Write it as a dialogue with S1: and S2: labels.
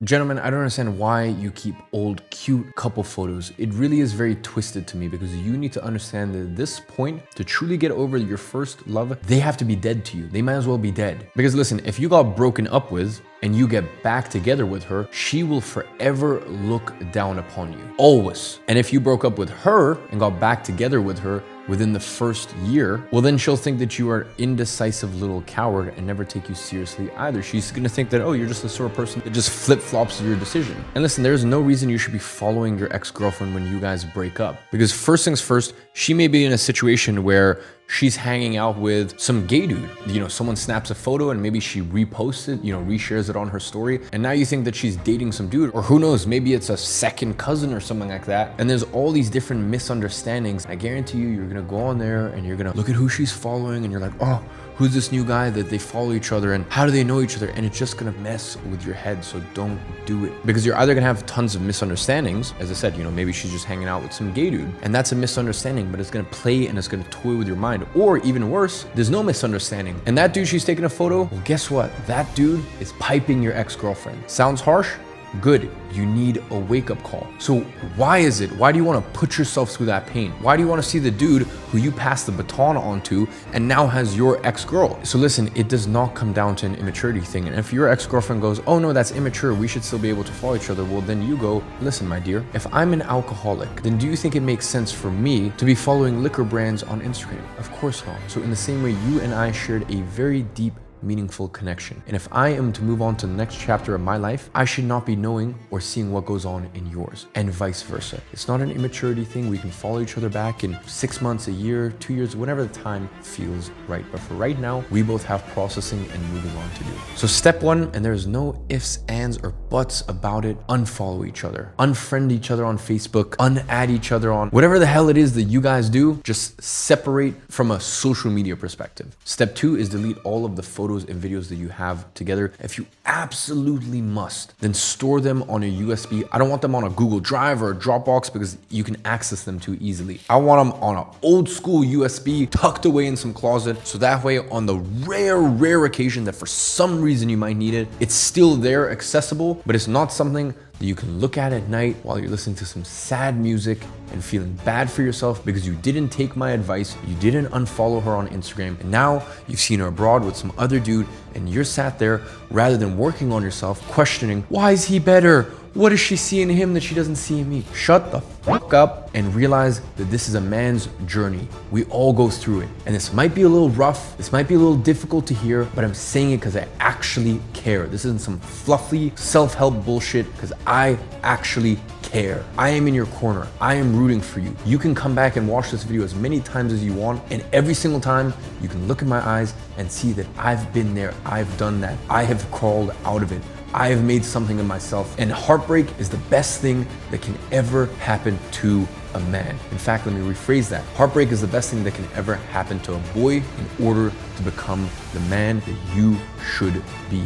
S1: Gentlemen, I don't understand why you keep old, cute couple photos. It really is very twisted to me because you need to understand that at this point, to truly get over your first love, they have to be dead to you. They might as well be dead. Because listen, if you got broken up with and you get back together with her, she will forever look down upon you. Always. And if you broke up with her and got back together with her within the first year, well then she'll think that you are indecisive little coward and never take you seriously either. She's gonna think that, oh, you're just the sort of person that just flip-flops your decision. And listen, there's no reason you should be following your ex-girlfriend when you guys break up. Because first things first, she may be in a situation where she's hanging out with some gay dude. You know, someone snaps a photo and maybe she reposts it, you know, reshares it on her story. And now you think that she's dating some dude, or who knows, maybe it's a second cousin or something like that. And there's all these different misunderstandings. I guarantee you, you're gonna go on there and you're gonna look at who she's following and you're like, oh, who's this new guy that they follow each other and how do they know each other? And it's just gonna mess with your head, so don't do it. Because you're either gonna have tons of misunderstandings. As I said, you know, maybe she's just hanging out with some gay dude and that's a misunderstanding, but it's gonna play and it's gonna toy with your mind. Or even worse, there's no misunderstanding. And that dude she's taking a photo, well, guess what? That dude is piping your ex-girlfriend. Sounds harsh? Good, you need a wake-up call. So why is it? Why do you want to put yourself through that pain? Why do you want to see the dude who you passed the baton on to and now has your ex-girl? So listen, it does not come down to an immaturity thing. And if your ex-girlfriend goes, oh no, that's immature, we should still be able to follow each other, well then you go, listen my dear, if I'm an alcoholic, then do you think it makes sense for me to be following liquor brands on Instagram? Of course not. So in the same way, you and I shared a very deep, meaningful connection. And if I am to move on to the next chapter of my life, I should not be knowing or seeing what goes on in yours, and vice versa. It's not an immaturity thing. We can follow each other back in 6 months, a year, 2 years, whenever the time feels right. But for right now, we both have processing and moving on to do. So step one, and there's no ifs, ands, or buts about it, unfollow each other. Unfriend each other on Facebook, unadd each other on whatever the hell it is that you guys do, just separate from a social media perspective. Step two is delete all of the photos and videos that you have together. If you absolutely must, then store them on a USB. I don't want them on a Google Drive or a Dropbox because you can access them too easily. I want them on an old school USB tucked away in some closet. So that way on the rare occasion that for some reason you might need it, it's still there accessible, but it's not something that you can look at night while you're listening to some sad music and feeling bad for yourself because you didn't take my advice, you didn't unfollow her on Instagram, and now you've seen her abroad with some other dude and you're sat there rather than working on yourself, questioning, why is he better? What does she see in him that she doesn't see in me? Shut the fuck up and realize that this is a man's journey. We all go through it. And this might be a little rough, this might be a little difficult to hear, but I'm saying it because I actually care. This isn't some fluffy self-help bullshit, because I actually care. I am in your corner. I am rooting for you. You can come back and watch this video as many times as you want, and every single time you can look in my eyes and see that I've been there, I've done that, I have crawled out of it. I have made something of myself, and heartbreak is the best thing that can ever happen to a man. In fact, let me rephrase that. Heartbreak is the best thing that can ever happen to a boy in order to become the man that you should be.